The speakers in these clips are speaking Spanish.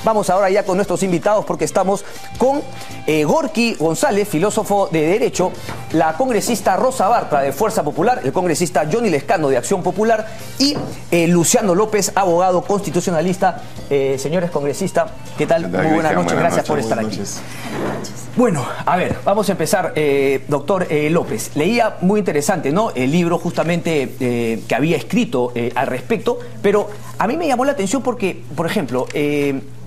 Vamos ahora ya con nuestros invitados porque estamos con Gorky González, filósofo de Derecho, la congresista Rosa Bartra de Fuerza Popular, el congresista Johnny Lescano de Acción Popular y Luciano López, abogado constitucionalista. Señores congresistas, ¿qué tal? Muy buenas noches, gracias por estar aquí. Bueno, a ver, vamos a empezar, doctor López. Leía muy interesante, ¿no?, el libro justamente que había escrito al respecto, pero a mí me llamó la atención porque, por ejemplo,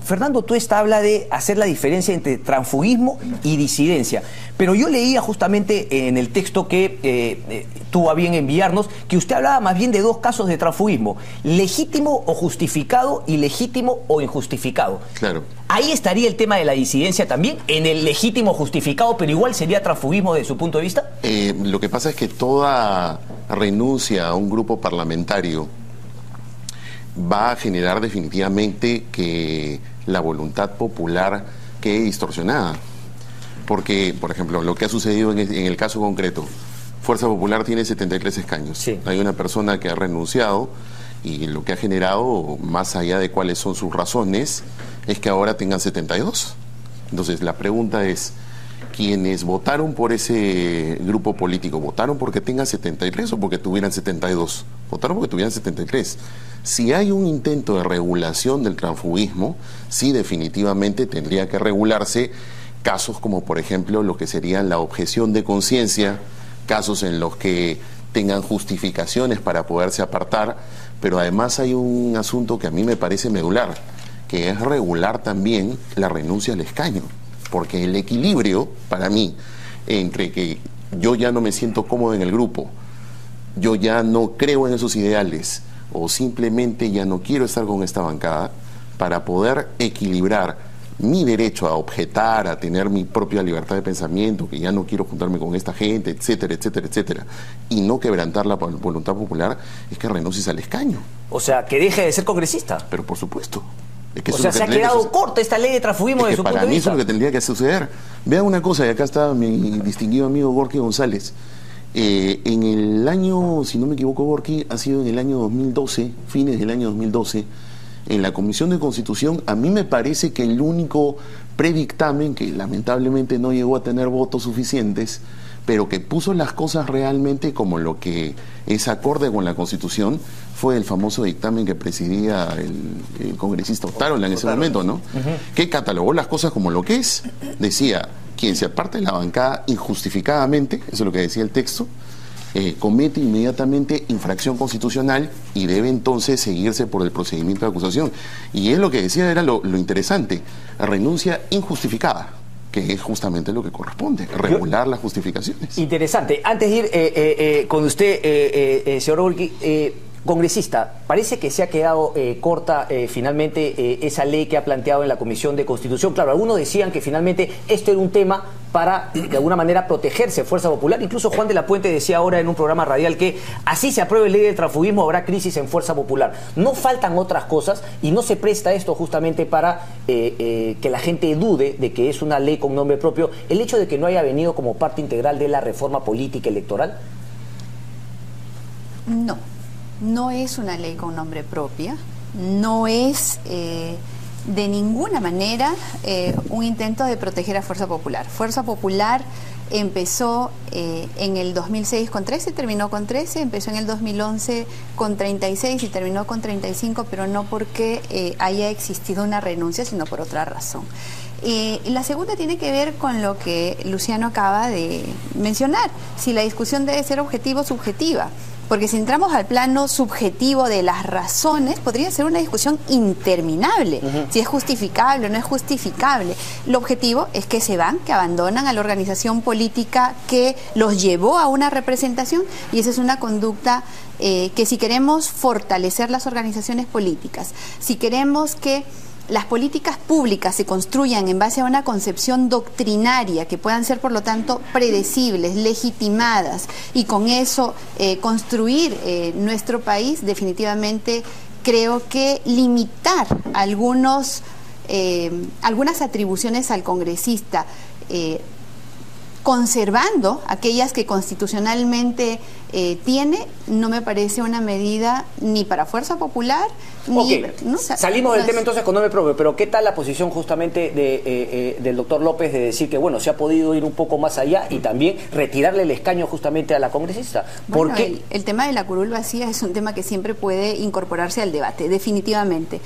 Fernando Tuesta habla de hacer la diferencia entre transfugismo y disidencia, pero yo leía justamente en el texto que tuvo a bien enviarnos que usted hablaba más bien de dos casos de transfugismo: legítimo o justificado y legítimo o injustificado. Claro. Ahí estaría el tema de la disidencia también, en el legítimo justificado, pero igual sería transfugismo desde su punto de vista. Lo que pasa es que toda renuncia a un grupo parlamentario va a generar definitivamente que la voluntad popular quede distorsionada. Porque, por ejemplo, lo que ha sucedido en el caso concreto, Fuerza Popular tiene 73 escaños. Sí. Hay una persona que ha renunciado y lo que ha generado, más allá de cuáles son sus razones, es que ahora tengan 72. Entonces, la pregunta es, quienes votaron por ese grupo político, ¿votaron porque tengan 73 o porque tuvieran 72? Votaron porque tuvieran 73. Si hay un intento de regulación del transfugismo, sí, definitivamente tendría que regularse casos como, por ejemplo, lo que serían la objeción de conciencia, casos en los que tengan justificaciones para poderse apartar, pero además hay un asunto que a mí me parece medular, que es regular también la renuncia al escaño, porque el equilibrio, para mí, entre que yo ya no me siento cómodo en el grupo, yo ya no creo en esos ideales, o simplemente ya no quiero estar con esta bancada, para poder equilibrar mi derecho a objetar, a tener mi propia libertad de pensamiento, que ya no quiero juntarme con esta gente, etcétera, etcétera, etcétera, y no quebrantar la voluntad popular, es que renuncies al escaño. O sea, que deje de ser congresista. Pero por supuesto. Es que o sea, se ha quedado corta esta ley de transfugismo de su punto de vista. Para mí eso es lo que tendría que suceder. Vean una cosa, y acá está mi distinguido amigo Gorky González. En el año, si no me equivoco, Gorky, ha sido en el año 2012, fines del año 2012, en la Comisión de Constitución, a mí me parece que el único predictamen, que lamentablemente no llegó a tener votos suficientes, pero que puso las cosas realmente como lo que es acorde con la Constitución, fue el famoso dictamen que presidía el congresista Otárola en ese momento, ¿no? Que catalogó las cosas como lo que es. Decía, quien se aparte de la bancada injustificadamente, eso es lo que decía el texto, comete inmediatamente infracción constitucional y debe entonces seguirse por el procedimiento de acusación. Y es lo que decía, era lo interesante, renuncia injustificada, que es justamente lo que corresponde, regular las justificaciones. Interesante. Antes de ir con usted, señor Gorky, congresista, parece que se ha quedado corta finalmente esa ley que ha planteado en la Comisión de Constitución. Claro, algunos decían que finalmente esto era un tema para, de alguna manera, protegerse Fuerza Popular. Incluso Juan de la Puente decía ahora en un programa radial que así se apruebe la ley del transfugismo, habrá crisis en Fuerza Popular. No faltan otras cosas y no se presta esto justamente para que la gente dude de que es una ley con nombre propio, el hecho de que no haya venido como parte integral de la reforma política electoral. No. No es una ley con nombre propia, no es de ninguna manera un intento de proteger a Fuerza Popular. Fuerza Popular empezó en el 2006 con 13, terminó con 13, empezó en el 2011 con 36 y terminó con 35, pero no porque haya existido una renuncia, sino por otra razón. La segunda tiene que ver con lo que Luciano acaba de mencionar, si la discusión debe ser objetiva o subjetiva. Porque si entramos al plano subjetivo de las razones, podría ser una discusión interminable, si es justificable o no es justificable. Lo objetivo es que se van, que abandonan a la organización política que los llevó a una representación, y esa es una conducta que, si queremos fortalecer las organizaciones políticas, si queremos que las políticas públicas se construyan en base a una concepción doctrinaria que puedan ser, por lo tanto, predecibles, legitimadas, y con eso construir nuestro país, definitivamente creo que limitar algunas atribuciones al congresista, conservando aquellas que constitucionalmente tiene, no me parece una medida ni para Fuerza Popular, ni... ¿no? Salimos del tema entonces con nombre propio, pero ¿qué tal la posición justamente del doctor López de decir que, bueno, se ha podido ir un poco más allá y también retirarle el escaño justamente a la congresista? Bueno, el tema de la curul vacía es un tema que siempre puede incorporarse al debate, definitivamente.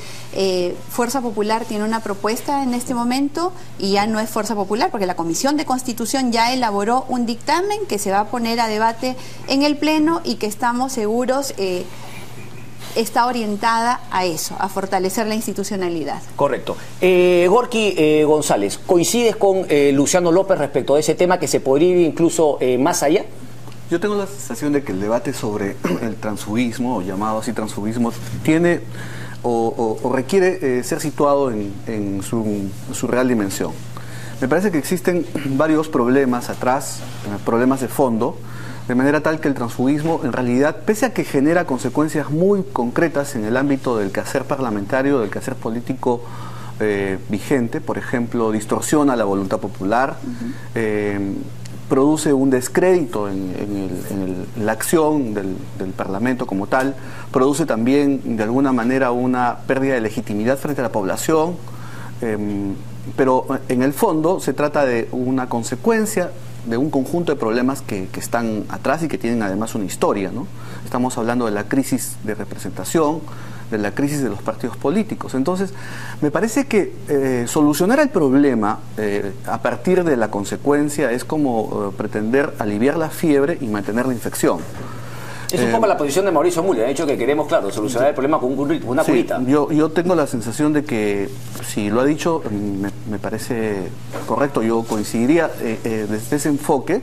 Fuerza Popular tiene una propuesta en este momento y ya no es Fuerza Popular, porque la Comisión de Constitución ya elaboró un dictamen que se va a poner a debate en el Pleno y que estamos seguros está orientada a eso, a fortalecer la institucionalidad. Correcto. Gorky González, ¿coincides con Luciano López respecto a ese tema que se podría ir incluso más allá? Yo tengo la sensación de que el debate sobre el transfugismo, o llamado así transfugismo, tiene o requiere ser situado en su real dimensión. Me parece que existen varios problemas atrás, problemas de fondo, de manera tal que el transfugismo en realidad, pese a que genera consecuencias muy concretas en el ámbito del quehacer parlamentario, del quehacer político vigente, por ejemplo, distorsiona la voluntad popular, produce un descrédito en la acción del Parlamento como tal, produce también de alguna manera una pérdida de legitimidad frente a la población, pero en el fondo se trata de una consecuencia de un conjunto de problemas que están atrás y que tienen además una historia, ¿no? Estamos hablando de la crisis de representación, de la crisis de los partidos políticos. Entonces, me parece que solucionar el problema a partir de la consecuencia es como pretender aliviar la fiebre y mantener la infección. Es un poco la posición de Mauricio Mulli, ha dicho que queremos, claro, solucionar el problema con una curita. Yo tengo la sensación de que, si lo ha dicho, me parece correcto, yo coincidiría desde ese enfoque.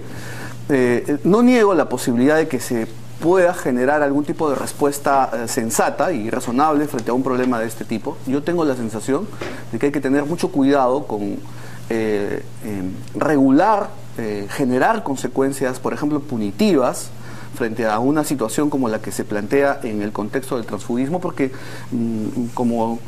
No niego la posibilidad de que se pueda generar algún tipo de respuesta sensata y razonable frente a un problema de este tipo. Yo tengo la sensación de que hay que tener mucho cuidado con regular, generar consecuencias, por ejemplo, punitivas, frente a una situación como la que se plantea en el contexto del transfugismo, porque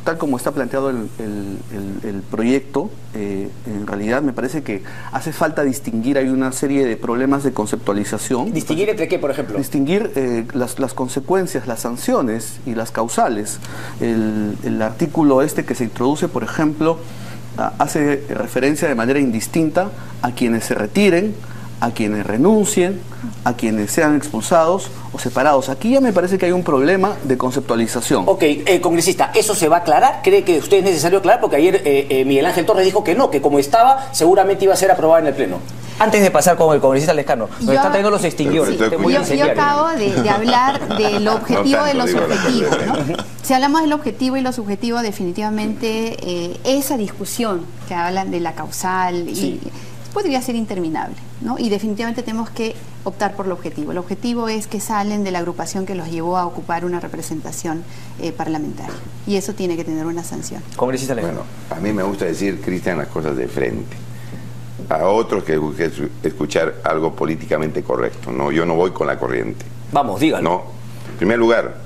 tal como está planteado el proyecto, en realidad me parece que hace falta distinguir, hay una serie de problemas de conceptualización. ¿Distinguir entre qué, por ejemplo? Distinguir las consecuencias, las sanciones y las causales. El artículo que se introduce, por ejemplo, hace referencia de manera indistinta a quienes se retiren, a quienes renuncien, a quienes sean expulsados o separados. Aquí ya me parece que hay un problema de conceptualización. Ok, congresista, ¿eso se va a aclarar? ¿Cree que usted es necesario aclarar? Porque ayer Miguel Ángel Torres dijo que no, que como estaba, seguramente iba a ser aprobado en el Pleno. Antes de pasar con el congresista Lescano, nos están trayendo los extinguidores. Sí, yo acabo de hablar del objetivo de los subjetivos, ¿no? Si hablamos del objetivo y lo subjetivo, definitivamente esa discusión que hablan de la causal podría ser interminable, ¿no? Y definitivamente tenemos que optar por el objetivo. El objetivo es que salen de la agrupación que los llevó a ocupar una representación parlamentaria. Y eso tiene que tener una sanción. Congresista Lescano. Bueno, a mí me gusta decir, Cristian, las cosas de frente. A otros que escuchar algo políticamente correcto. No, yo no voy con la corriente. Vamos, dígalo. No. En primer lugar,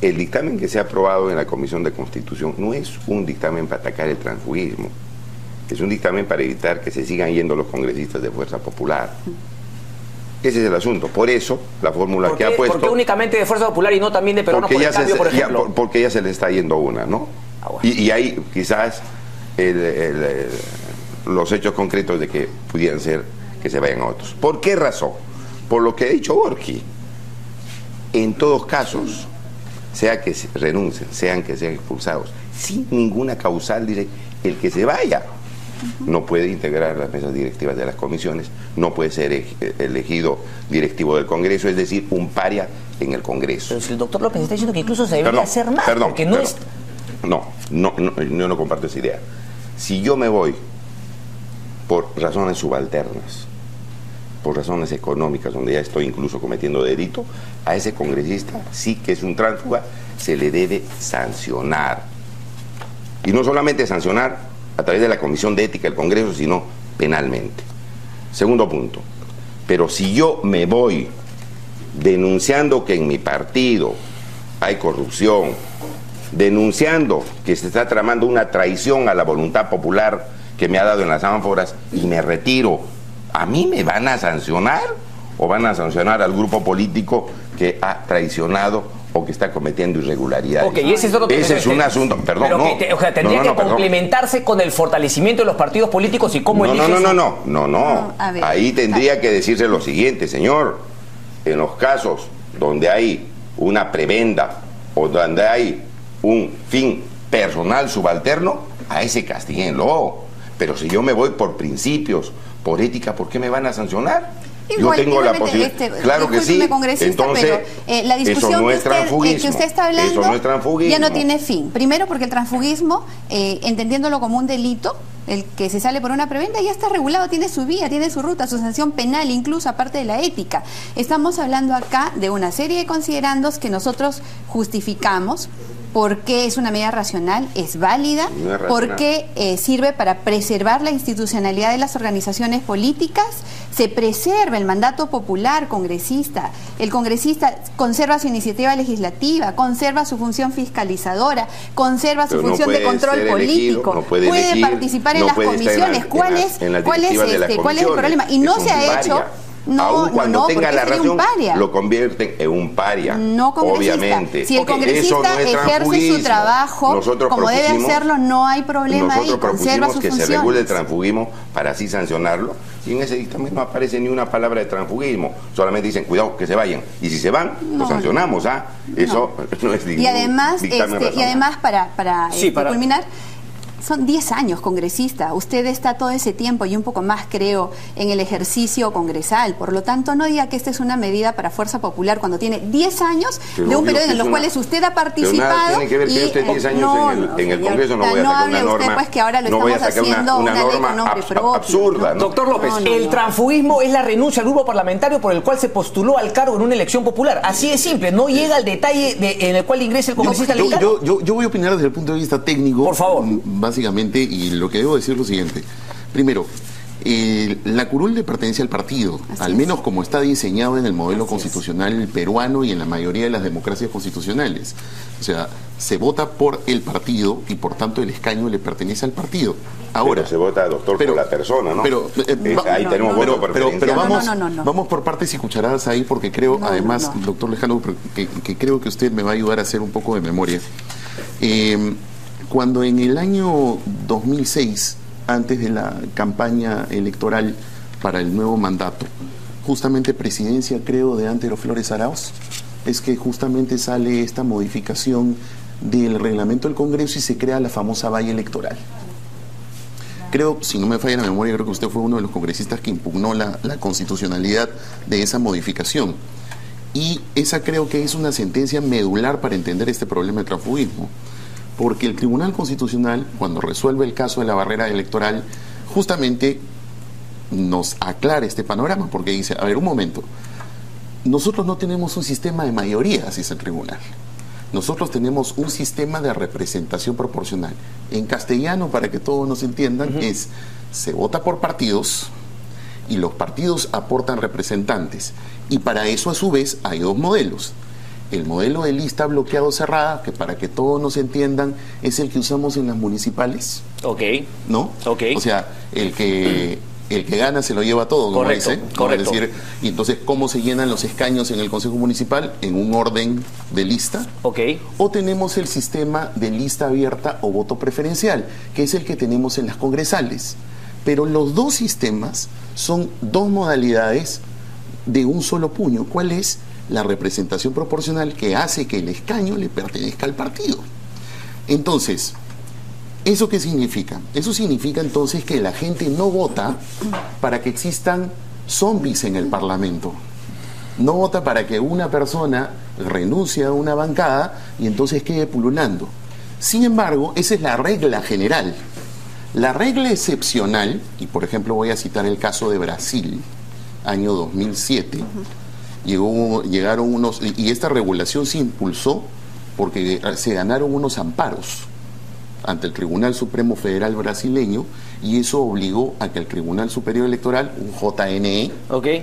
el dictamen que se ha aprobado en la Comisión de Constitución no es un dictamen para atacar el transfugismo. Es un dictamen para evitar que se sigan yendo los congresistas de Fuerza Popular. Ese es el asunto. Por eso, la fórmula que ha puesto... ¿Por qué únicamente de Fuerza Popular y no también de Peruanos por el Cambio, por ejemplo? Porque ya se le está yendo una, ¿no? Bueno. Y hay quizás los hechos concretos de que pudieran ser que se vayan a otros. ¿Por qué razón? Por lo que ha dicho Gorky. En todos casos, sea que se renuncien, sean que sean expulsados, sin ninguna causal, dice, el que se vaya no puede integrar las mesas directivas de las comisiones, no puede ser elegido directivo del Congreso, es decir, un paria en el Congreso. Pero si el doctor López está diciendo que incluso se debería hacer más, porque no es... yo no comparto esa idea. Si yo me voy por razones subalternas, por razones económicas, donde ya estoy incluso cometiendo delito, a ese congresista, sí que es un tránsfuga, se le debe sancionar. Y no solamente sancionar a través de la Comisión de Ética del Congreso, sino penalmente. Segundo punto, pero si yo me voy denunciando que en mi partido hay corrupción, denunciando que se está tramando una traición a la voluntad popular que me ha dado en las ánforas y me retiro, ¿a mí me van a sancionar o van a sancionar al grupo político que ha traicionado o que está cometiendo irregularidades. Ok, ese es otro tema. Ese es un asunto, perdón, pero no. O sea, tendría que complementarse con el fortalecimiento de los partidos políticos y cómo eliges. No. Ahí tendría que decirse lo siguiente, señor. En los casos donde hay una prebenda o donde hay un fin personal subalterno, a ese castíguenlo. Pero si yo me voy por principios, por ética, ¿por qué me van a sancionar? Igual, yo tengo la posibilidad. Claro que sí. Entonces, pero, la discusión eso no es transfugismo. que usted está hablando eso no es transfugismo. Ya no tiene fin. Primero, porque el transfugismo, entendiéndolo como un delito, el que se sale por una prebenda ya está regulado, tiene su vía, tiene su ruta, su sanción penal, incluso aparte de la ética. Estamos hablando acá de una serie de considerandos que nosotros justificamos. Porque es una medida racional, es válida, porque sirve para preservar la institucionalidad de las organizaciones políticas, se preserva el mandato popular congresista, el congresista conserva su iniciativa legislativa, conserva su función fiscalizadora, conserva su función de control político, puede participar en las comisiones. ¿Cuál es el problema? Y no se ha hecho... Aún cuando tenga la razón, lo convierten en un paria. No congresista. Obviamente. Si el congresista ejerce su trabajo como debe hacerlo, no hay problema ahí, conserva sus funciones. Que se regule el transfugismo para así sancionarlo. Y en ese dictamen no aparece ni una palabra de transfugismo. Solamente dicen, cuidado, que se vayan. Y si se van, los sancionamos. Eso no es ningún dictamen razonable. Y además, para culminar, son 10 años congresista. Usted está todo ese tiempo y un poco más, creo, en el ejercicio congresal. Por lo tanto, no diga que esta es una medida para Fuerza Popular cuando tiene 10 años de un periodo en los cuales usted ha participado. Tiene que ver que yo esté 10 años en el Congreso, no voy a sacar una norma. Usted, pues, que ahora lo estamos haciendo una norma absurda, ¿no? Doctor López, el transfugismo es la renuncia al grupo parlamentario por el cual se postuló al cargo en una elección popular. Así de simple, no llega al detalle en el cual ingresa el congresista. Yo voy a opinar desde el punto de vista técnico. Por favor. Básicamente, y lo que debo decir es lo siguiente. Primero, la curul le pertenece al partido, al menos como está diseñado en el modelo constitucional peruano y en la mayoría de las democracias constitucionales. O sea, se vota por el partido y por tanto el escaño le pertenece al partido. Ahora, pero se vota, doctor, por la persona, ¿no? Ahí tenemos voto preferencial. Vamos por partes y cucharadas ahí, porque creo, además, doctor Lejano, que creo que usted me va a ayudar a hacer un poco de memoria. Cuando en el año 2006, antes de la campaña electoral para el nuevo mandato, justamente presidencia, creo, de Antero Flores Arauz, es que justamente sale esta modificación del reglamento del Congreso y se crea la famosa valla electoral. Creo, si no me falla la memoria, creo que usted fue uno de los congresistas que impugnó la constitucionalidad de esa modificación. Y esa creo que es una sentencia medular para entender este problema de transfugismo. Porque el Tribunal Constitucional, cuando resuelve el caso de la barrera electoral, justamente nos aclara este panorama, porque dice, a ver, un momento, nosotros no tenemos un sistema de mayorías, dice el tribunal. Nosotros tenemos un sistema de representación proporcional. En castellano, para que todos nos entiendan, se vota por partidos y los partidos aportan representantes. Y para eso, a su vez, hay dos modelos. El modelo de lista bloqueado cerrada, que para que todos nos entiendan, es el que usamos en las municipales. Ok. ¿No? Ok. O sea, el que gana se lo lleva todo, como correcto, dice. correcto. Es decir, y entonces, ¿cómo se llenan los escaños en el Consejo Municipal? En un orden de lista. Ok. O tenemos el sistema de lista abierta o voto preferencial, que es el que tenemos en las congresales. Pero los dos sistemas son dos modalidades de un solo puño. ¿Cuál es? La representación proporcional, que hace que el escaño le pertenezca al partido. Entonces, ¿eso qué significa? Eso significa entonces que la gente no vota para que existan zombies en el Parlamento. No vota para que una persona renuncie a una bancada y entonces quede pululando. Sin embargo, esa es la regla general. La regla excepcional, y por ejemplo voy a citar el caso de Brasil, año 2007, llegaron unos, y esta regulación se impulsó porque se ganaron unos amparos ante el Tribunal Supremo Federal brasileño, y eso obligó a que el Tribunal Superior Electoral, un JNE,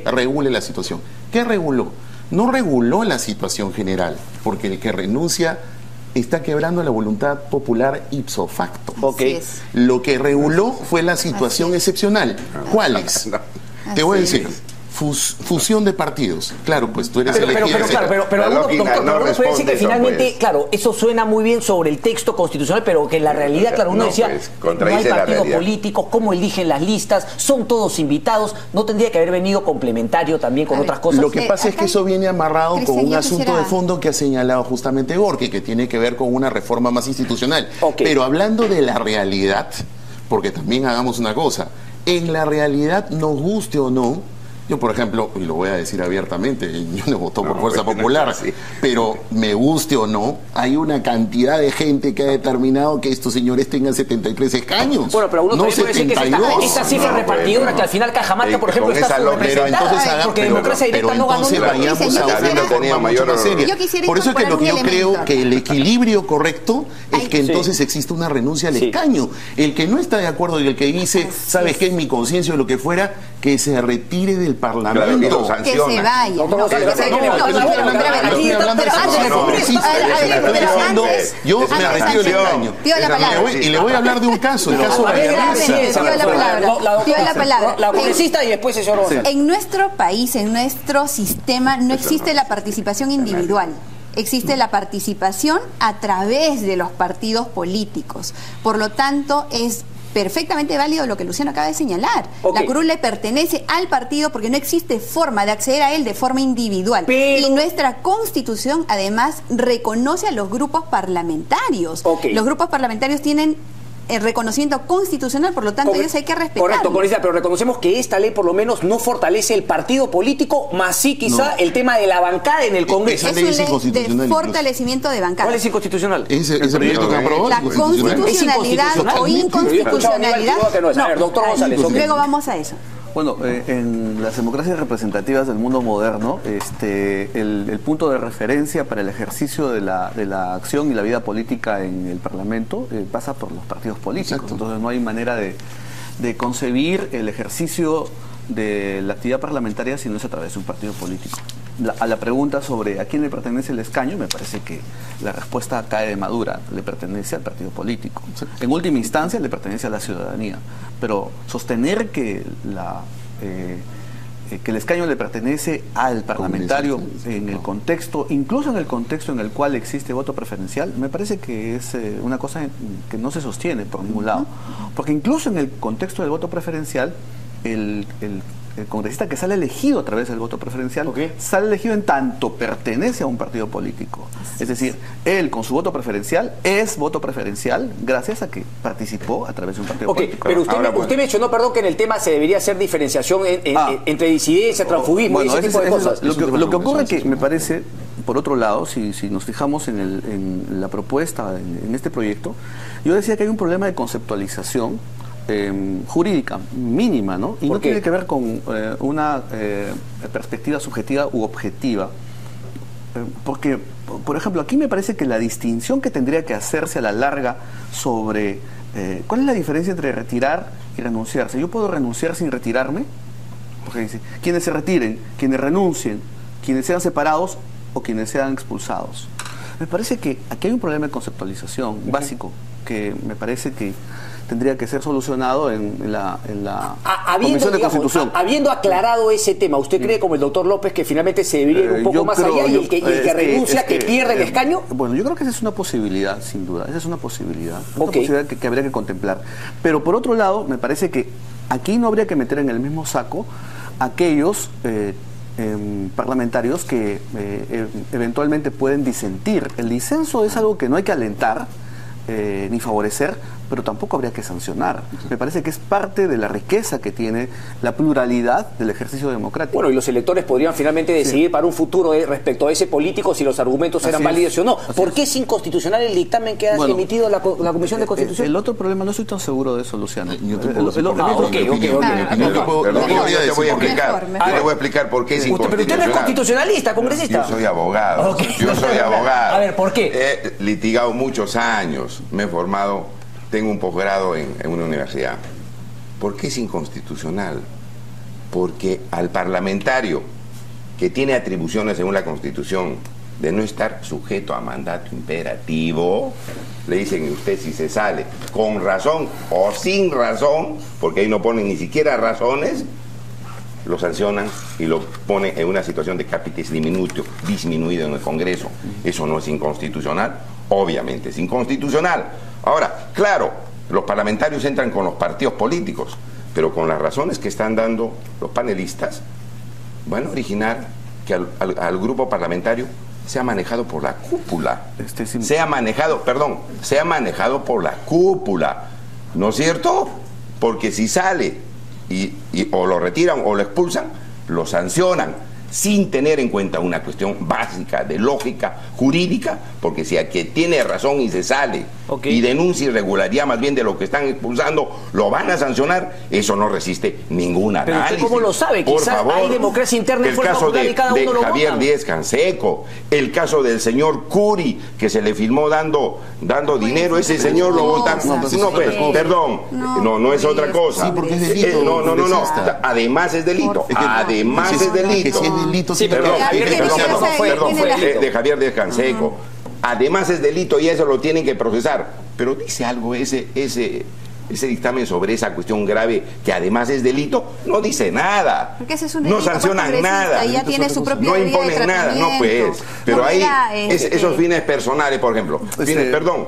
regule la situación. ¿Qué reguló? No reguló la situación general, porque el que renuncia está quebrando la voluntad popular ipso facto. Lo que reguló fue la situación excepcional. ¿Cuál es? Te voy a decir. fusión de partidos. Claro, pues tú eres Pero elegido. uno puede decir que finalmente, claro, eso suena muy bien sobre el texto constitucional, pero que en la realidad, claro, uno decía, no hay partidos políticos, cómo eligen las listas, son todos invitados, no tendría que haber venido complementario también con otras cosas. Lo que pasa es que eso viene amarrado con un asunto de fondo que ha señalado justamente Gorky, que tiene que ver con una reforma más institucional. Pero hablando de la realidad, porque también hagamos una cosa, en la realidad, nos guste o no, yo, por ejemplo, y lo voy a decir abiertamente, yo no voto por Fuerza Popular, pero me guste o no, hay una cantidad de gente que ha determinado que estos señores tengan 73 escaños. Bueno, pero uno no también puede decir que esta cifra repartidora, que al final Cajamarca, por ejemplo, está subrepresentada, porque Democracia Directa no ganó nada. Vayamos a una reforma mucho más seria. Por eso es que lo que yo creo que el equilibrio correcto es que entonces existe una renuncia al escaño. El que no está de acuerdo y el que dice, ¿sabes qué? Es mi conciencia o lo que fuera, que se retire del Parlamento. Que se vaya. Yo me retiro del escaño. Y le voy a hablar de un caso, el caso de la palabra. La congresista y después el señor González. En nuestro país, en nuestro sistema, no existe la participación individual. Existe la participación a través de los partidos políticos. Por lo tanto, es perfectamente válido lo que Luciano acaba de señalar. La curul le pertenece al partido porque no existe forma de acceder a él de forma individual. Y nuestra Constitución, además, reconoce a los grupos parlamentarios. Los grupos parlamentarios tienen el reconocimiento constitucional, por lo tanto ellos hay que respetar. Correcto, Correcta, pero reconocemos que esta ley por lo menos no fortalece el partido político, más sí quizá el tema de la bancada en el Congreso. Es una ley de fortalecimiento de bancada. ¿Cuál es inconstitucional? Ese proyecto que aprobó. La constitucionalidad o inconstitucionalidad. A ver, doctor González. Luego vamos a eso. Bueno, en las democracias representativas del mundo moderno, el punto de referencia para el ejercicio de la acción y la vida política en el Parlamento pasa por los partidos políticos. Exacto. Entonces no hay manera de concebir el ejercicio de la actividad parlamentaria si no es a través de un partido político. A la pregunta sobre a quién le pertenece el escaño, me parece que la respuesta cae de madura. Le pertenece al partido político. En última instancia, le pertenece a la ciudadanía. Pero sostener que el escaño le pertenece al parlamentario en el contexto, incluso en el contexto en el cual existe voto preferencial, me parece que es una cosa que no se sostiene por ningún lado. Porque incluso en el contexto del voto preferencial, el congresista que sale elegido a través del voto preferencial sale elegido en tanto pertenece a un partido político. Es decir, él con su voto preferencial es voto preferencial gracias a que participó a través de un partido político. Pero usted mencionó, perdón, que en el tema se debería hacer diferenciación entre disidencia, transfugismo y ese tipo de cosas. Lo que ocurre que me parece, por otro lado, si nos fijamos en la propuesta, en este proyecto, yo decía que hay un problema de conceptualización jurídica mínima, ¿no? Y no tiene que ver con una perspectiva subjetiva u objetiva. Porque, por ejemplo, aquí me parece que la distinción que tendría que hacerse a la larga sobre ¿cuál es la diferencia entre retirar y renunciarse? ¿Yo puedo renunciar sin retirarme? Porque dice, quienes se retiren, quienes renuncien, quienes sean separados o quienes sean expulsados. Me parece que aquí hay un problema de conceptualización básico que me parece que tendría que ser solucionado en la Comisión de Constitución. Habiendo aclarado ese tema, ¿usted cree, como el doctor López, que finalmente se debería ir un poco más allá y el que renuncia, que pierde el escaño? Bueno, yo creo que esa es una posibilidad, sin duda. Esa es una posibilidad. Una posibilidad que habría que contemplar. Pero por otro lado, me parece que aquí no habría que meter en el mismo saco aquellos parlamentarios que eventualmente pueden disentir. El disenso es algo que no hay que alentar ni favorecer, pero tampoco habría que sancionar. Me parece que es parte de la riqueza que tiene la pluralidad del ejercicio democrático. Bueno, y los electores podrían finalmente decidir para un futuro respecto a ese político si los argumentos eran válidos o no. ¿Por qué es inconstitucional el dictamen que ha emitido la Comisión de Constitución? El otro problema, no estoy tan seguro de eso, Luciano. Yo te voy a explicar por qué es inconstitucional. Pero usted no es constitucionalista, congresista. Yo soy abogado. Yo soy abogado. A ver, ¿por qué? He litigado muchos años, me he formado, tengo un posgrado en una universidad. ¿Por qué es inconstitucional? Porque al parlamentario que tiene atribuciones según la Constitución de no estar sujeto a mandato imperativo, le dicen usted si se sale con razón o sin razón, porque ahí no ponen ni siquiera razones, lo sancionan y lo ponen en una situación de capitis diminutio, disminuido en el Congreso. ¿Eso no es inconstitucional? Obviamente es inconstitucional. Ahora, claro, los parlamentarios entran con los partidos políticos, pero con las razones que están dando los panelistas, van a originar que al grupo parlamentario sea manejado por la cúpula. Sea manejado por la cúpula, ¿no es cierto? Porque si sale o lo retiran o lo expulsan, lo sancionan sin tener en cuenta una cuestión básica de lógica jurídica, porque si a que tiene razón y se sale y denuncia irregularidad más bien de lo que están expulsando, lo van a sancionar, eso no resiste ningún análisis. Pero ¿cómo lo sabe? Quizás hay democracia interna en Fuerza Popular y cada uno lo vota. El caso de Javier Díez Canseco, el caso del señor Curi, que se le filmó dando dinero, ese señor lo votaron. No es otra cosa. Sí, porque es delito. No. Además es delito. Además es delito. Sí, de Javier Díez Canseco. Además es delito y eso lo tienen que procesar. Pero dice algo ese dictamen sobre esa cuestión grave, que además es delito, no dice nada. Porque ese es un delito, no sancionan nada. Ya tiene su propia no imponen nada, no pues. Pero ahí esos fines personales, por ejemplo. Perdón.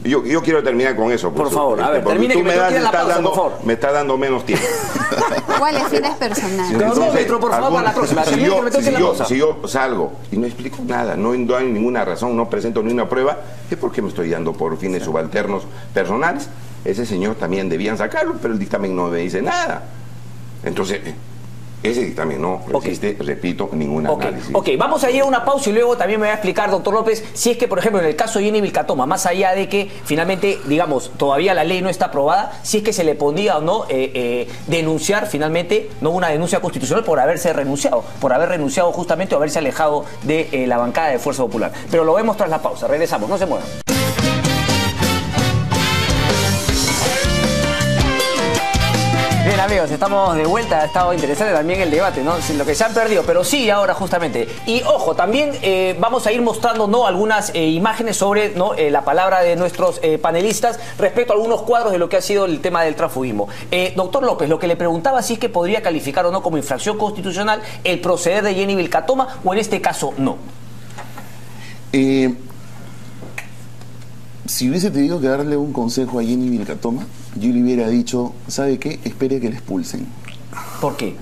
Yo quiero terminar con eso. Por favor, a ver, termine que me está dando menos tiempo. ¿Cuáles fines personales? Cronómetro, por favor, para la próxima. Si yo salgo y no explico nada, no doy ninguna razón, no presento ni una prueba, es porque me estoy dando por fines subalternos personales. Ese señor también debían sacarlo, pero el dictamen no me dice nada. Entonces, ese dictamen no resiste, repito, ningún análisis. Vamos a ir a una pausa y luego también me va a explicar, doctor López, si es que, por ejemplo, en el caso de Jenny Vilcatoma, más allá de que finalmente, digamos, todavía la ley no está aprobada, si es que se le podía o no denunciar finalmente, no una denuncia constitucional por haber renunciado justamente o haberse alejado de la bancada de Fuerza Popular. Pero lo vemos tras la pausa. Regresamos, no se muevan. Bien, amigos, estamos de vuelta. Ha estado interesante también el debate, ¿no? Sin lo que se han perdido, pero sí ahora justamente. Y ojo, también vamos a ir mostrando, ¿no?, algunas imágenes sobre, ¿no?, la palabra de nuestros panelistas respecto a algunos cuadros de lo que ha sido el tema del transfugismo. Doctor López, lo que le preguntaba si es que podría calificar o no como infracción constitucional el proceder de Jenny Vilcatoma, o en este caso no. Si hubiese tenido que darle un consejo a Jenny Vilcatoma, yo le hubiera dicho, ¿sabe qué? Espere que la expulsen. ¿Por qué?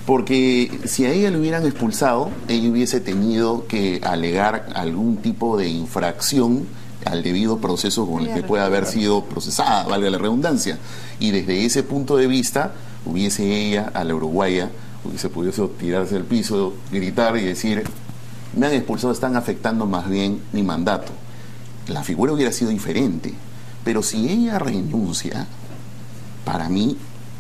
Porque si a ella le hubieran expulsado, ella hubiese tenido que alegar algún tipo de infracción al debido proceso con el que pueda haber sido procesada, valga la redundancia. Y desde ese punto de vista, hubiese ella, a la uruguaya, hubiese podido tirarse al piso, gritar y decir, me han expulsado, están afectando más bien mi mandato. La figura hubiera sido diferente, pero si ella renuncia, para mí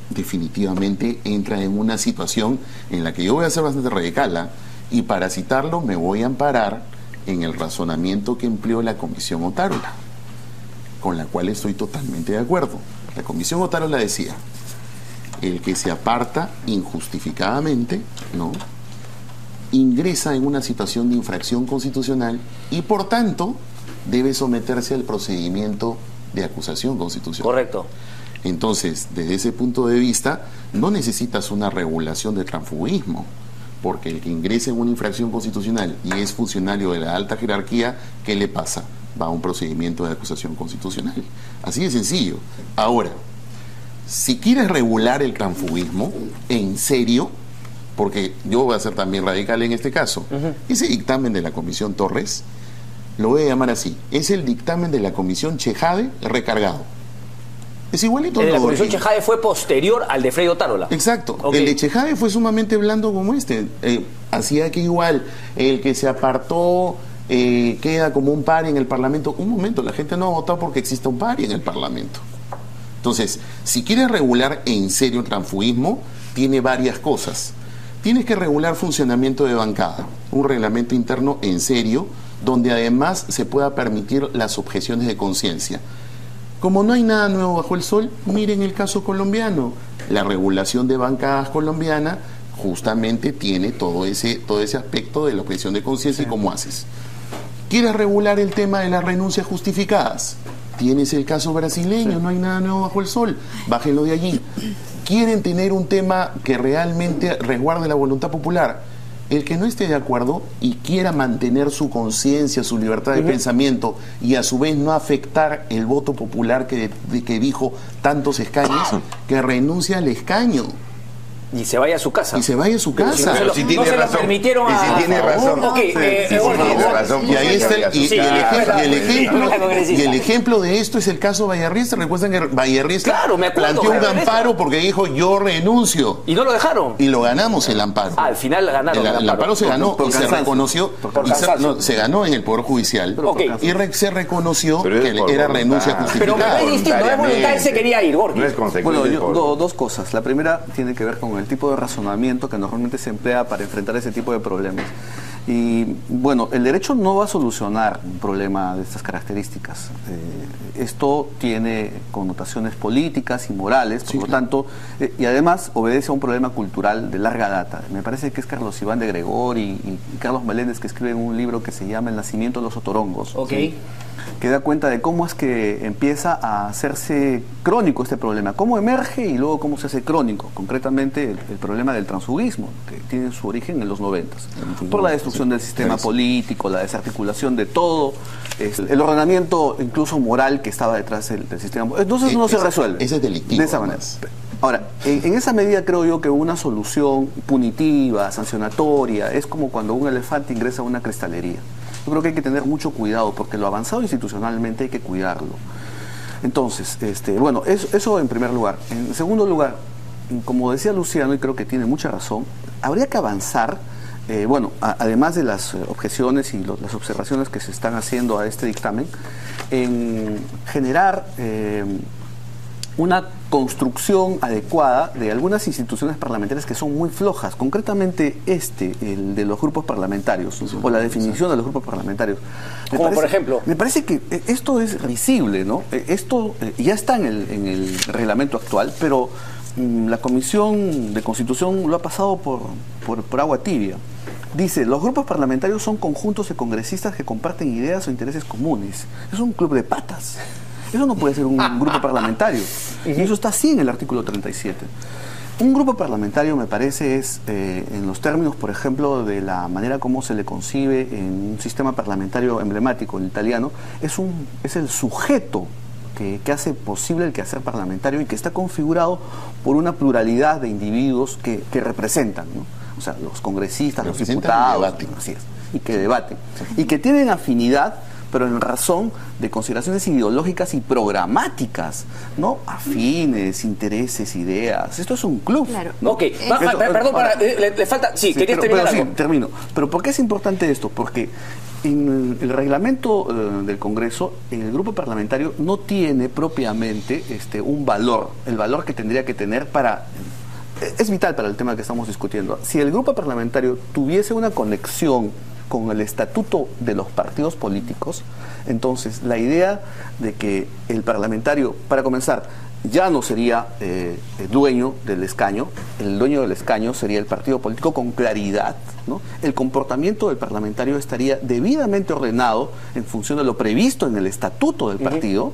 definitivamente entra en una situación en la que yo voy a ser bastante radical, y para citarlo me voy a amparar en el razonamiento que empleó la Comisión Otárola, con la cual estoy totalmente de acuerdo. La Comisión Otárola decía, el que se aparta injustificadamente, ¿no?, ingresa en una situación de infracción constitucional y por tanto debe someterse al procedimiento de acusación constitucional. Correcto. Entonces, desde ese punto de vista, no necesitas una regulación de transfugismo, porque el que ingrese en una infracción constitucional y es funcionario de la alta jerarquía, ¿qué le pasa? Va a un procedimiento de acusación constitucional. Así de sencillo. Ahora, si quieres regular el transfugismo, en serio, porque yo voy a ser también radical en este caso, ese dictamen de la Comisión Torres, lo voy a llamar así, es el dictamen de la Comisión Chejade recargado. Es igualito. El de la Comisión Chejade fue posterior al de Frei Otárola. Exacto. El de Chejade fue sumamente blando como este. Hacía que igual el que se apartó queda como un pari en el Parlamento. Un momento, la gente no ha votado porque exista un pari en el Parlamento. Entonces, si quieres regular en serio el transfugismo, tiene varias cosas. Tienes que regular funcionamiento de bancada, un reglamento interno en serio, donde además se pueda permitir las objeciones de conciencia. Como no hay nada nuevo bajo el sol, miren el caso colombiano. La regulación de bancadas colombiana justamente tiene todo ese aspecto de la objeción de conciencia. ¿Y cómo haces? ¿Quieres regular el tema de las renuncias justificadas? Tienes el caso brasileño, no hay nada nuevo bajo el sol, bájenlo de allí. Quieren tener un tema que realmente resguarde la voluntad popular. El que no esté de acuerdo y quiera mantener su conciencia, su libertad de pensamiento y a su vez no afectar el voto popular que dijo tantos escaños, que renuncie al escaño. Y se vaya a su casa. Y se vaya a su casa. Pero si tiene razón. Permitieron Y si tiene razón. Ok, tiene razón. Y ahí está el ejemplo de esto es el caso Bayarriesta. Recuerdan que Bayarriesta planteó un amparo porque dijo yo renuncio. Y no lo dejaron. Y lo ganamos el amparo. Al final ganaron. El amparo se ganó y se reconoció. Se ganó en el Poder Judicial. Y se reconoció que era renuncia justificada. Pero es distinto, no es voluntad, él se quería ir, Gorky. No es consecuencia. Bueno, dos cosas. La primera tiene que ver con el tipo de razonamiento que normalmente se emplea para enfrentar ese tipo de problemas. Y bueno, el derecho no va a solucionar un problema de estas características. Esto tiene connotaciones políticas y morales, por lo tanto, y además obedece a un problema cultural de larga data. Me parece que es Carlos Iván de Gregori y Carlos Meléndez que escriben un libro que se llama El nacimiento de los otorongos. ¿Sí? Que da cuenta de cómo es que empieza a hacerse crónico este problema, cómo emerge y luego cómo se hace crónico, concretamente el problema del transfugismo, que tiene su origen en los 90s, por la destrucción del sistema político, la desarticulación de todo, el ordenamiento incluso moral que estaba detrás del sistema. Entonces no se resuelve. Ese es delictivo. De esa manera. Ahora, en esa medida creo yo que una solución punitiva, sancionatoria, es como cuando un elefante ingresa a una cristalería. Yo creo que hay que tener mucho cuidado porque lo avanzado institucionalmente hay que cuidarlo. Entonces, bueno, eso en primer lugar. En segundo lugar, como decía Luciano, y creo que tiene mucha razón, habría que avanzar, bueno, además de las objeciones y las observaciones que se están haciendo a este dictamen, en generar una construcción adecuada de algunas instituciones parlamentarias que son muy flojas, concretamente el de los grupos parlamentarios, o la definición de los grupos parlamentarios. Como por ejemplo. Me parece que esto es risible, ¿no? Esto ya está en el reglamento actual, pero la Comisión de Constitución lo ha pasado por agua tibia. Dice, los grupos parlamentarios son conjuntos de congresistas que comparten ideas o intereses comunes. Es un club de patas. Eso no puede ser un grupo parlamentario. Y eso está así en el artículo 37. Un grupo parlamentario, me parece, es, en los términos, por ejemplo, de la manera como se le concibe en un sistema parlamentario emblemático, el italiano, es el sujeto que hace posible el quehacer parlamentario y que está configurado por una pluralidad de individuos que representan, ¿no? O sea, los congresistas, los diputados, así es, y que debaten. Y que tienen afinidad, pero en razón de consideraciones ideológicas y programáticas, ¿no? Afines, intereses, ideas. Esto es un club. Claro. ¿No? Ok, perdón, le falta... Sí, querías terminar algo. Sí, termino. Pero ¿por qué es importante esto? Porque en el reglamento del Congreso, el grupo parlamentario no tiene propiamente un valor, el valor que tendría que tener para... Es vital para el tema que estamos discutiendo. Si el grupo parlamentario tuviese una conexión con el estatuto de los partidos políticos, entonces la idea de que el parlamentario, para comenzar, ya no sería dueño del escaño, el dueño del escaño sería el partido político con claridad, ¿no? El comportamiento del parlamentario estaría debidamente ordenado en función de lo previsto en el estatuto del partido.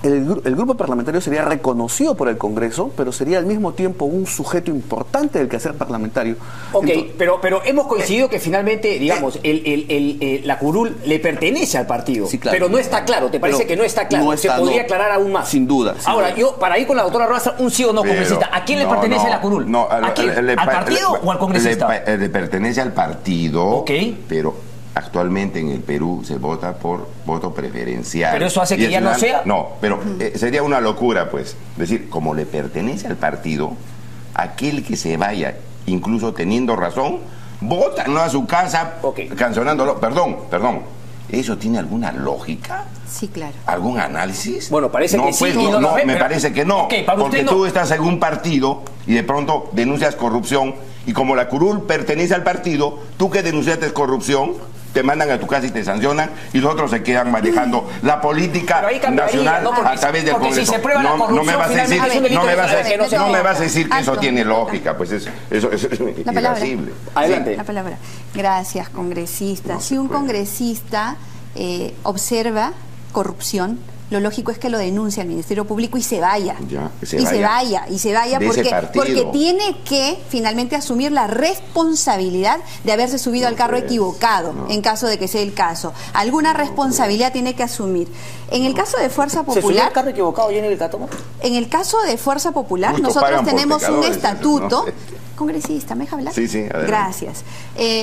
El grupo parlamentario sería reconocido por el Congreso, pero sería al mismo tiempo un sujeto importante del quehacer parlamentario. Ok, entonces, pero hemos coincidido que finalmente, digamos, la curul le pertenece al partido, sí, claro, pero no está claro. ¿Te parece que no está claro? No está, se podría aclarar aún más. Sin duda. Ahora, yo, para ir con la doctora Rosa, un sí o no congresista. ¿A quién le pertenece la curul? No, ¿A quién? ¿Al partido o al congresista? Le pertenece al partido, okay, pero... Actualmente en el Perú se vota por voto preferencial. ¿Pero eso hace que ya no sea? No, pero sería una locura, pues. Es decir, como le pertenece al partido, aquel que se vaya, incluso teniendo razón, vota no a su casa, cancionándolo. Perdón. ¿Eso tiene alguna lógica? Sí, claro. ¿Algún análisis? Bueno, parece que pues, sí. Me parece que no. Okay, porque tú estás en un partido y de pronto denuncias corrupción, y como la curul pertenece al partido, tú que denunciaste corrupción, te mandan a tu casa y te sancionan, y los otros se quedan manejando la política nacional a través del Congreso. Si se prueba la corrupción, no me vas a decir que eso tiene lógica, pues eso es irascible. Adelante. La palabra. Gracias, congresista. Si un congresista observa corrupción, lo lógico es que lo denuncie al Ministerio Público y se vaya. Ya, que se vaya de ese porque partido. tiene que finalmente asumir la responsabilidad de haberse subido al carro equivocado, en caso de que sea el caso. Alguna responsabilidad tiene que asumir. En el caso de Fuerza ¿Se subió Popular... al carro equivocado, Jenny Vilcatoma? En el caso de Fuerza Popular, Justo nosotros pagan por tenemos un pecadores, estatuto... no sé. Congresista, ¿me deja hablar? Sí, adelante. Gracias.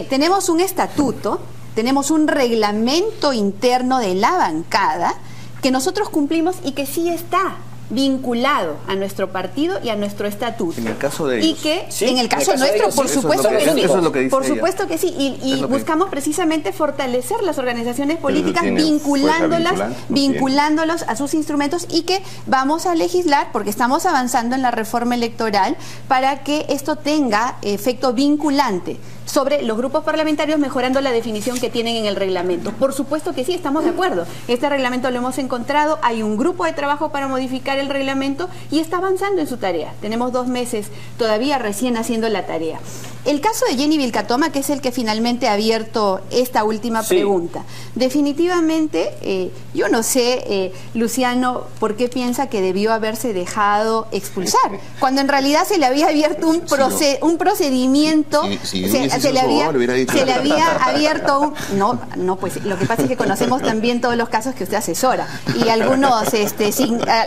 Tenemos un estatuto, tenemos un reglamento interno de la bancada que nosotros cumplimos y que sí está vinculado a nuestro partido y a nuestro estatuto. En el caso de y ellos. que Sí, en el caso de nuestro, ellos, por sí, supuesto que sí. Eso es lo que dice Por ella. supuesto que sí. Y Es lo que- buscamos precisamente fortalecer las organizaciones políticas, tiene vinculándolas, fuerza vinculante, no vinculándolos a sus instrumentos, y que vamos a legislar, porque estamos avanzando en la reforma electoral, para que esto tenga efecto vinculante sobre los grupos parlamentarios, mejorando la definición que tienen en el reglamento. Por supuesto que sí, estamos de acuerdo. Este reglamento lo hemos encontrado, hay un grupo de trabajo para modificar el reglamento y está avanzando en su tarea. Tenemos 2 meses todavía recién haciendo la tarea. El caso de Jenny Vilcatoma, que es el que finalmente ha abierto esta última pregunta. Definitivamente, yo no sé, Luciano, por qué piensa que debió haberse dejado expulsar, cuando en realidad se le había abierto un procedimiento, se le había abierto un... No, pues lo que pasa es que conocemos también todos los casos que usted asesora, y algunos,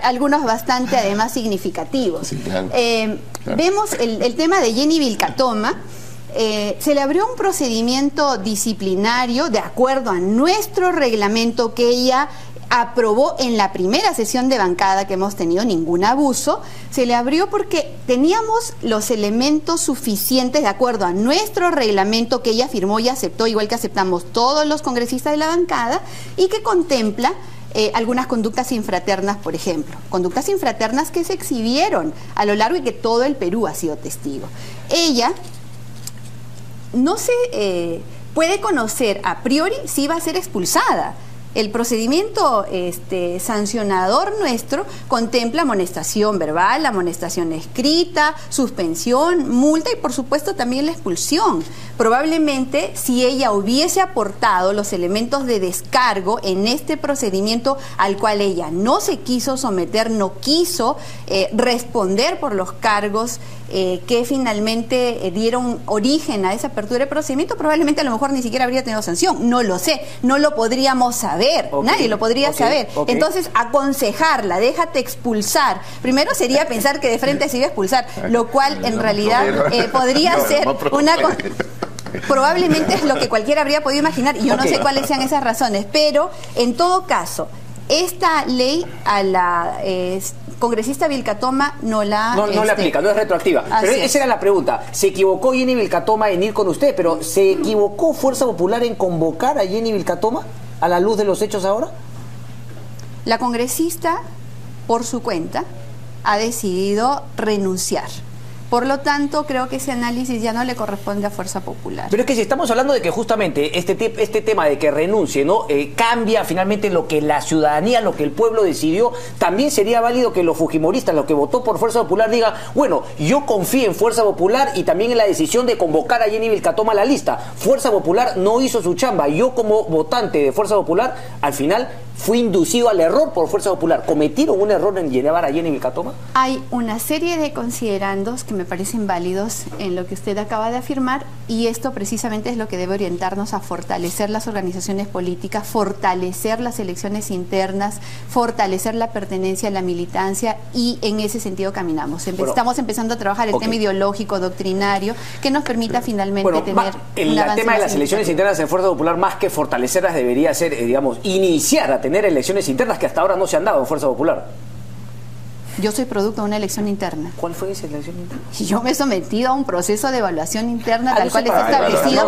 algunos bastante además significativos. Sí, claro. Vemos el tema de Jenny Vilcatoma. Se le abrió un procedimiento disciplinario de acuerdo a nuestro reglamento que ella aprobó en la primera sesión de bancada que hemos tenido, ningún abuso. Se le abrió porque teníamos los elementos suficientes de acuerdo a nuestro reglamento que ella firmó y aceptó, igual que aceptamos todos los congresistas de la bancada, y que contempla algunas conductas infraternas, por ejemplo. Conductas infraternas que se exhibieron a lo largo y que todo el Perú ha sido testigo. Ella no se puede conocer a priori si va a ser expulsada. El procedimiento sancionador nuestro contempla amonestación verbal, amonestación escrita, suspensión, multa y por supuesto también la expulsión. Probablemente si ella hubiese aportado los elementos de descargo en este procedimiento al cual ella no se quiso someter, no quiso responder por los cargos que finalmente dieron origen a esa apertura de procedimiento, probablemente a lo mejor ni siquiera habría tenido sanción. No lo sé, no lo podríamos saber, nadie lo podría saber. Entonces, aconsejarla, déjate expulsar. Primero sería pensar que de frente se iba a expulsar, lo cual en realidad podría ser una... Probablemente es lo que cualquiera habría podido imaginar, y yo no sé cuáles sean esas razones, pero en todo caso, esta ley a la congresista Vilcatoma no la... No le aplica, no es retroactiva. Pero esa era la pregunta. Se equivocó Jenny Vilcatoma en ir con usted, pero ¿se equivocó Fuerza Popular en convocar a Jenny Vilcatoma a la luz de los hechos ahora? La congresista, por su cuenta, ha decidido renunciar. Por lo tanto, creo que ese análisis ya no le corresponde a Fuerza Popular. Pero es que si estamos hablando de que justamente este tema de que renuncie, ¿no? Cambia finalmente lo que la ciudadanía, lo que el pueblo decidió, también sería válido que los fujimoristas, los que votó por Fuerza Popular, digan, bueno, yo confío en Fuerza Popular y también en la decisión de convocar a Jenny Vilcatoma a la lista. Fuerza Popular no hizo su chamba. Yo como votante de Fuerza Popular, al final fui inducido al error por Fuerza Popular. ¿Cometieron un error en llevar a Jenny Vilcatoma? Hay una serie de considerandos que me parecen válidos en lo que usted acaba de afirmar, y esto precisamente es lo que debe orientarnos a fortalecer las organizaciones políticas, fortalecer las elecciones internas, fortalecer la pertenencia a la militancia, y en ese sentido caminamos. Estamos empezando a trabajar el tema ideológico, doctrinario, que nos permita finalmente tener el tema de las elecciones internas en Fuerza Popular, más que fortalecerlas, debería ser, digamos, iniciar a tener elecciones internas que hasta ahora no se han dado en Fuerza Popular. Yo soy producto de una elección interna. ¿Cuál fue esa elección interna? Y yo me he sometido a un proceso de evaluación interna tal cual está establecido.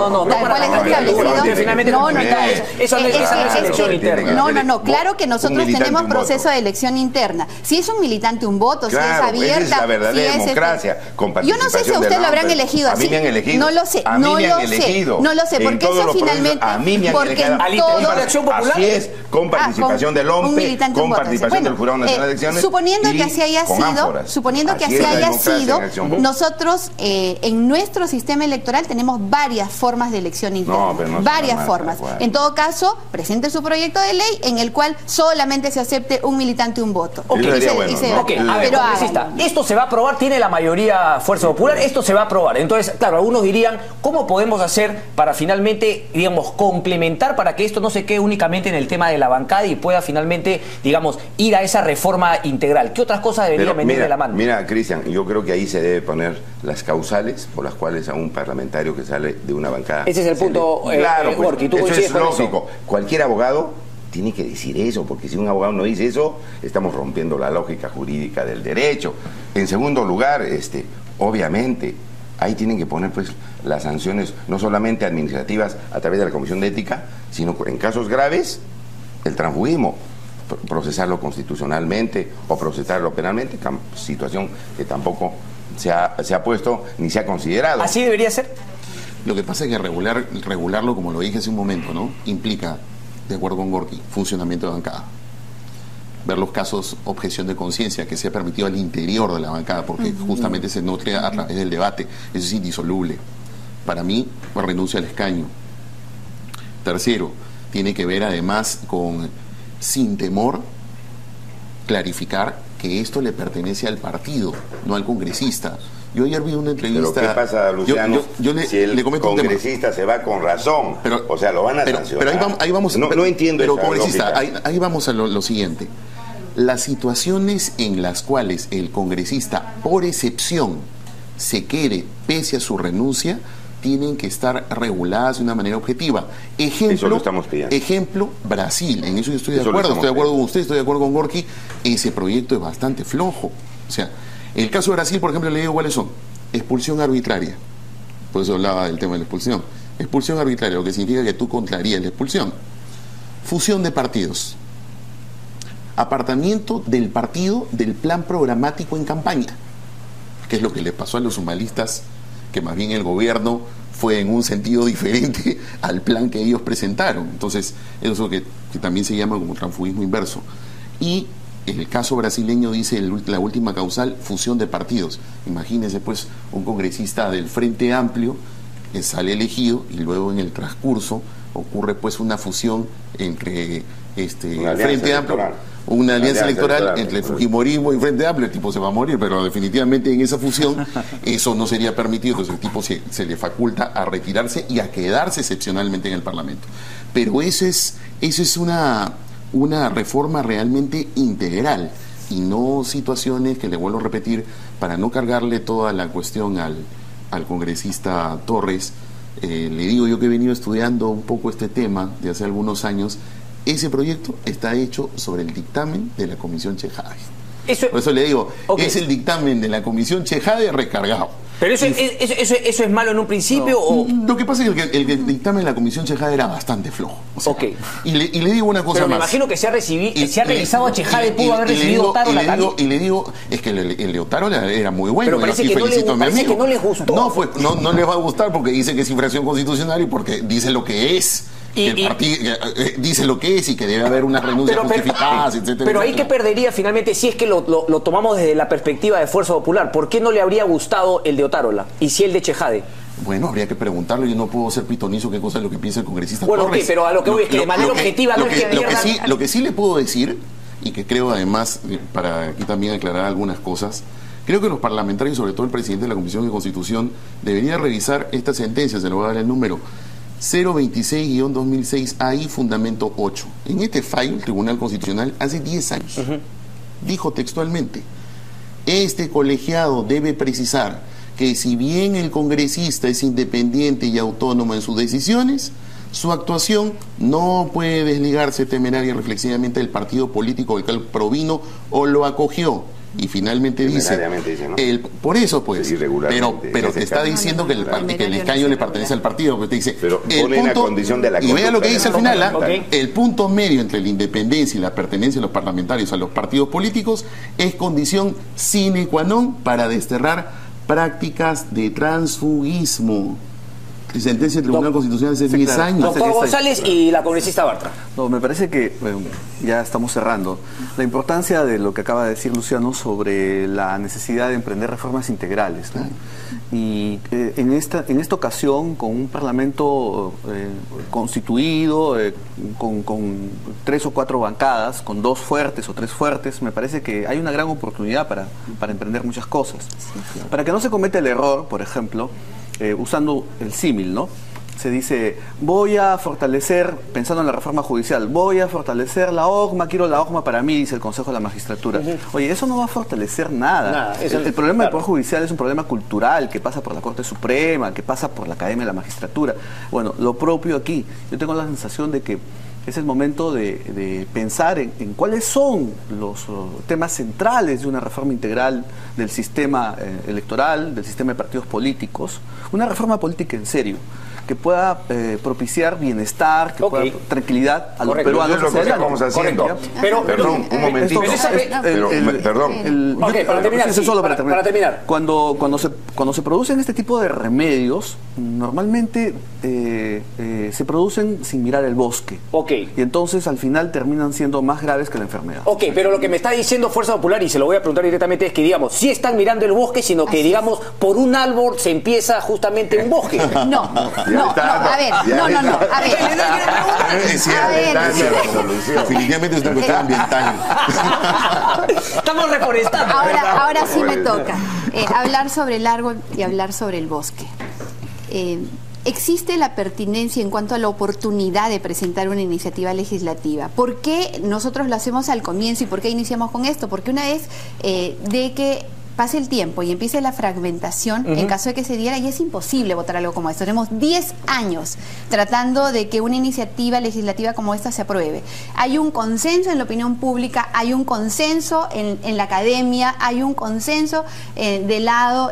Eso no es elección interna. No, claro que nosotros tenemos proceso de elección interna. Si es un militante, un voto, si es abierta. Esa es la verdadera democracia. Yo no sé si a usted lo habrán elegido así. A mí me han elegido. No lo sé. No lo sé, porque eso finalmente. A mí me han elegido. Así es, con participación del OMPE, con participación del Jurado Nacional de Elecciones. Suponiendo que así haya con sido, ánforas. suponiendo que Así así es la haya democracia sido, en acción popular. nosotros en nuestro sistema electoral tenemos varias formas de elección interna, pero no es varias normal, formas. tal cual. En todo caso, presente su proyecto de ley en el cual solamente se acepte un militante un voto. Ok, Y bueno, se- ¿no? Ok, a ver, pero congresista, háganlo. esto se va a aprobar, tiene la mayoría Fuerza Popular, esto se va a aprobar. Entonces, claro, algunos dirían, ¿cómo podemos hacer para finalmente, digamos, complementar para que esto no se quede únicamente en el tema de la bancada y pueda finalmente, digamos, ir a esa reforma integral? ¿Qué otras cosas deberían venir de la mano? Mira, Cristian, yo creo que ahí se debe poner las causales por las cuales a un parlamentario que sale de una bancada... Ese es el punto, Claro, pues, Gorky, ¿tú eso coincides es con eso? lógico. Cualquier abogado tiene que decir eso, porque si un abogado no dice eso, estamos rompiendo la lógica jurídica del derecho. En segundo lugar, obviamente, ahí tienen que poner pues las sanciones, no solamente administrativas a través de la Comisión de Ética, sino en casos graves, el transfugismo, procesarlo constitucionalmente o procesarlo penalmente, situación que tampoco se ha puesto ni se ha considerado. ¿Así debería ser? Lo que pasa es que regularlo, como lo dije hace un momento, ¿no? Implica, de acuerdo con Gorky, funcionamiento de bancada. Ver los casos, objeción de conciencia que se ha permitido al interior de la bancada, porque justamente se nutre a través del debate. Eso es indisoluble. Para mí, renuncia al escaño. Tercero, tiene que ver además con, sin temor, clarificar que esto le pertenece al partido, no al congresista. Yo ayer vi una entrevista... Pero ¿qué pasa, Luciano? Yo si el le comento un tema. congresista se va con razón, Pero, o sea, lo van a sancionar. Pero ahí vamos no entiendo pero esa congresista, lógica. ahí vamos a lo siguiente. Las situaciones en las cuales el congresista, por excepción, se quede pese a su renuncia, tienen que estar reguladas de una manera objetiva. Eso lo estamos pidiendo. Ejemplo, Brasil. En eso yo estoy de Eso lo acuerdo. estamos Estoy de acuerdo pidiendo. con usted, estoy de acuerdo con Gorky. Ese proyecto es bastante flojo. O sea, el caso de Brasil, por ejemplo, le digo cuáles son. Expulsión arbitraria. Por eso hablaba del tema de la expulsión. Expulsión arbitraria, lo que significa que tú contrarías la expulsión. Fusión de partidos. Apartamiento del partido del plan programático en campaña, que es lo que le pasó a los humanistas, que más bien el gobierno fue en un sentido diferente al plan que ellos presentaron. Entonces, eso es lo que también se llama como transfugismo inverso. Y el caso brasileño dice la última causal, fusión de partidos. Imagínense pues un congresista del Frente Amplio que sale elegido y luego en el transcurso ocurre pues una fusión entre el Frente Amplio, una alianza electoral entre el Fujimorismo y Frente Amplio. El tipo se va a morir, pero definitivamente en esa fusión eso no sería permitido. Entonces el tipo se le faculta a retirarse y a quedarse excepcionalmente en el Parlamento. Pero eso es una reforma realmente integral y no situaciones que, le vuelvo a repetir, para no cargarle toda la cuestión al congresista Torres. Le digo yo que he venido estudiando un poco este tema de hace algunos años. Ese proyecto está hecho sobre el dictamen de la Comisión Chejade. Por eso le digo, es el dictamen de la Comisión Chejade recargado. ¿Pero eso es malo en un principio? O... Lo que pasa es que el dictamen de la Comisión Chejade era bastante flojo. O sea, Ok. Y le digo una cosa Pero me más. imagino que se ha revisado a Chejade, pudo haber recibido Otárola también. Y le digo, es que el de Otárola era muy bueno. Pero parece y que no felicito a mi parece amigo. que no les gustó. No les va a gustar porque dice que es infracción constitucional y porque dice lo que es. Dice lo que es y que debe haber unas renuncias justificadas, etcétera. Pero ahí etcétera. que perdería finalmente, si es que lo tomamos desde la perspectiva de Fuerza Popular, ¿por qué no le habría gustado el de Otárola y si el de Chejade? Bueno, habría que preguntarlo. Yo no puedo ser pitonizo qué cosa es lo que piensa el congresista Bueno, Torres. ok, pero a lo que voy es que de manera objetiva no es que pierdan... Lo que sí le puedo decir, y que creo además, para aquí también aclarar algunas cosas, creo que los parlamentarios, sobre todo el presidente de la Comisión de Constitución, debería revisar esta sentencia. Se lo voy a dar el número 026-2006, ahí fundamento 8. En este fallo, el Tribunal Constitucional, hace 10 años, dijo textualmente: este colegiado debe precisar que si bien el congresista es independiente y autónomo en sus decisiones, su actuación no puede desligarse temeraria y reflexivamente del partido político del cual provino o lo acogió. Y finalmente dice, ¿no? por eso pues, pero te está diciendo que el escaño le pertenece al partido, porque te dice, pero pone la condición de la y vea lo que dice al final, Okay. el punto medio entre la independencia y la pertenencia de los parlamentarios a los partidos políticos es condición sine qua non para desterrar prácticas de transfugismo. Y sentencia del Tribunal Constitucional hace 10 claro. años. Doctor González y la congresista Bartra. No, me parece que ya estamos cerrando. La importancia de lo que acaba de decir Luciano sobre la necesidad de emprender reformas integrales, ¿no? Y en esta ocasión, con un Parlamento constituido, con 3 o 4 bancadas, con 2 fuertes o 3 fuertes, me parece que hay una gran oportunidad para emprender muchas cosas. Sí. Para que no se cometa el error, por ejemplo, usando el símil, ¿no? Se dice, voy a fortalecer, pensando en la reforma judicial, voy a fortalecer la OGMA, quiero la OGMA para mí, dice el Consejo de la Magistratura. Oye, eso no va a fortalecer nada. El problema del Poder Judicial es un problema cultural que pasa por la Corte Suprema, que pasa por la Academia de la Magistratura. Bueno, lo propio aquí. Yo tengo la sensación de que es el momento de pensar en cuáles son los temas centrales de una reforma integral del sistema electoral, del sistema de partidos políticos, una reforma política en serio, que pueda propiciar bienestar, que pueda tranquilidad a los peruanos. Eso es lo que estamos haciendo. Pero, perdón, un momentito. Para terminar. Cuando se producen este tipo de remedios, normalmente se producen sin mirar el bosque. Y entonces al final terminan siendo más graves que la enfermedad. Pero lo que me está diciendo Fuerza Popular, y se lo voy a preguntar directamente, es que, digamos, sí están mirando el bosque, sino que, digamos, por un árbol se empieza justamente un bosque. Definitivamente es una cuestión ambiental. Estamos reforestando. Ahora sí me toca hablar sobre el árbol y hablar sobre el bosque. Existe la pertinencia en cuanto a la oportunidad de presentar una iniciativa legislativa. ¿Por qué nosotros lo hacemos al comienzo y por qué iniciamos con esto? Porque una vez de que pase el tiempo y empiece la fragmentación, en caso de que se diera, y es imposible votar algo como esto. Tenemos 10 años tratando de que una iniciativa legislativa como esta se apruebe. Hay un consenso en la opinión pública, hay un consenso en la academia, hay un consenso del lado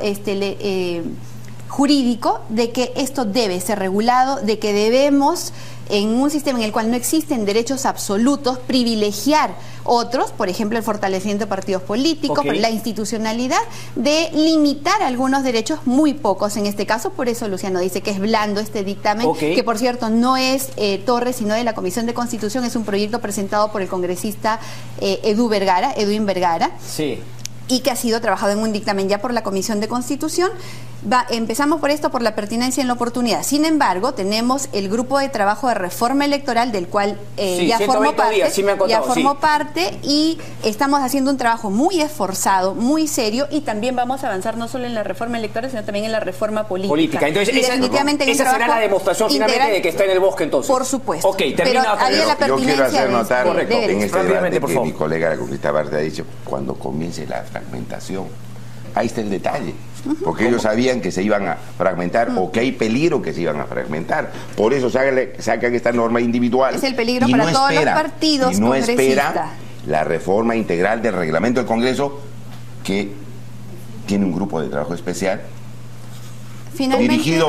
jurídico de que esto debe ser regulado, de que debemos, en un sistema en el cual no existen derechos absolutos, privilegiar otros, por ejemplo, el fortalecimiento de partidos políticos, la institucionalidad, de limitar algunos derechos, muy pocos en este caso. Por eso Luciano dice que es blando este dictamen, que por cierto no es Torres, sino de la Comisión de Constitución. Es un proyecto presentado por el congresista Edwin Vergara, y que ha sido trabajado en un dictamen ya por la Comisión de Constitución. Empezamos por esto, por la pertinencia en la oportunidad. Sin embargo, tenemos el grupo de trabajo de reforma electoral, del cual ya formó parte, y estamos haciendo un trabajo muy esforzado, muy serio, y también vamos a avanzar no solo en la reforma electoral, sino también en la reforma política. Entonces, esa será la demostración finalmente de que está en el bosque, entonces. Por supuesto. Pero había la pertinencia. Yo quiero hacer notar en este debate que mi colega, la congresista Bartra, ha dicho, cuando comience la fragmentación, ahí está el detalle. Porque ellos sabían que se iban a fragmentar o que hay peligro que se iban a fragmentar. Por eso sacan esta norma individual. Es el peligro para todos los partidos. Y no espera la reforma integral del reglamento del Congreso, que tiene un grupo de trabajo especial. Dirigido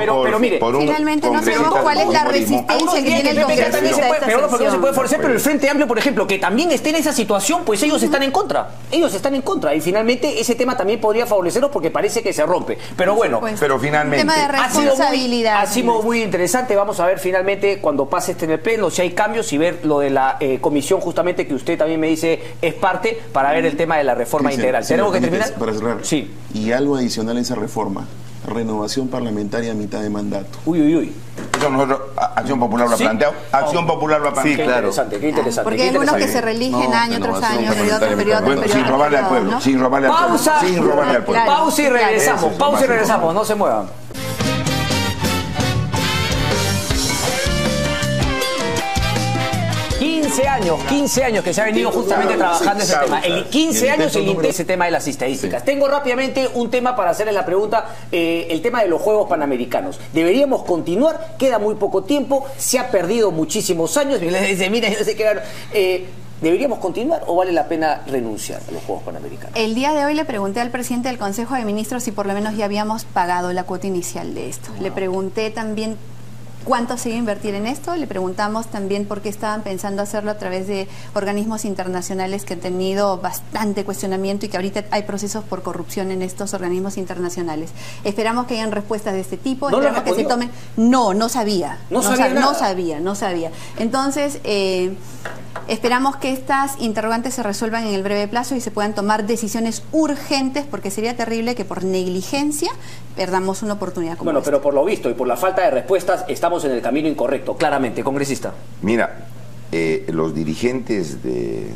por un finalmente no sabemos cuál es la resistencia que tiene el Congreso. Pero el Frente Amplio, por ejemplo, que también esté en esa situación, pues ellos están en contra. Ellos están en contra. Y finalmente ese tema también podría favorecerlos porque parece que se rompe. Pero bueno, pero finalmente tema de responsabilidad. ha sido muy interesante. Vamos a ver finalmente cuando pase este en el pleno si hay cambios y ver lo de la comisión justamente que usted también me dice es parte para ver el tema de la reforma integral. ¿Tenemos que terminar? Para cerrar. Sí. Y algo adicional en esa reforma. Renovación parlamentaria a mitad de mandato. Eso nosotros, Acción Popular lo ha planteado. Acción Popular lo ha planteado. Sí, claro. Qué interesante. Porque hay algunos que se reeligen año tras año, periodo. Sin robarle al pueblo, ¿no? Sin robarle al pueblo. Sin robarle al pueblo. Pausa y regresamos. Pausa y regresamos. No se muevan. 15 años que se ha venido justamente trabajando ese tema. 15 años ese tema de las estadísticas. Tengo rápidamente un tema para hacerles la pregunta, el tema de los Juegos Panamericanos. ¿Deberíamos continuar? Queda muy poco tiempo, se ha perdido muchísimos años. Y les dice, mira, yo sé que ¿deberíamos continuar o vale la pena renunciar a los Juegos Panamericanos? El día de hoy le pregunté al presidente del Consejo de Ministros si por lo menos ya habíamos pagado la cuota inicial de esto. Le pregunté también ¿Cuánto se iba a invertir en esto? Le preguntamos también por qué estaban pensando hacerlo a través de organismos internacionales que han tenido bastante cuestionamiento y que ahorita hay procesos por corrupción en estos organismos internacionales. Esperamos que hayan respuestas de este tipo. ¿No esperamos que se tomen... No sabía. No sabía. Entonces, esperamos que estas interrogantes se resuelvan en el breve plazo y se puedan tomar decisiones urgentes, porque sería terrible que por negligencia perdamos una oportunidad como esta. Pero por lo visto y por la falta de respuestas estamos en el camino incorrecto, claramente, congresista. Mira, los dirigentes del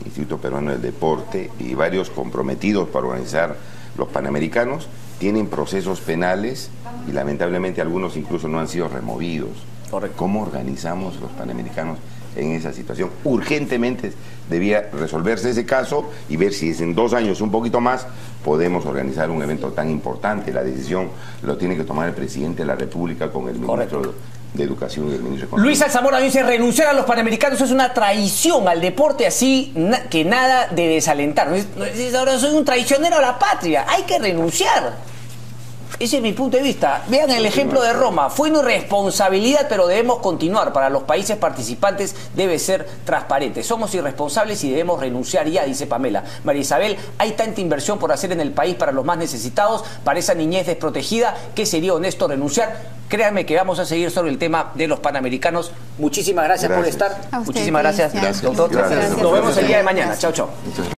Instituto Peruano del Deporte y varios comprometidos para organizar los Panamericanos tienen procesos penales y lamentablemente algunos incluso no han sido removidos. Correcto. ¿Cómo organizamos los Panamericanos en esa situación? Urgentemente debía resolverse ese caso y ver si es en 2 años, un poquito más, podemos organizar un evento tan importante. La decisión lo tiene que tomar el presidente de la República con el ministro de Educación y el ministro de Economía. Luis Alzamora dice: renunciar a los Panamericanos es una traición al deporte, así que nada de desalentar. Ahora soy un traicionero a la patria, hay que renunciar. Ese es mi punto de vista. Vean el ejemplo de Roma. Fue una irresponsabilidad, pero debemos continuar. Para los países participantes debe ser transparente. Somos irresponsables y debemos renunciar ya, dice Pamela. María Isabel: hay tanta inversión por hacer en el país para los más necesitados, para esa niñez desprotegida, que sería honesto renunciar. Créanme que vamos a seguir sobre el tema de los Panamericanos. Muchísimas gracias por estar. A usted, Muchísimas gracias, Cristian. doctor. Gracias. Nos vemos el día de mañana. Chao, chao.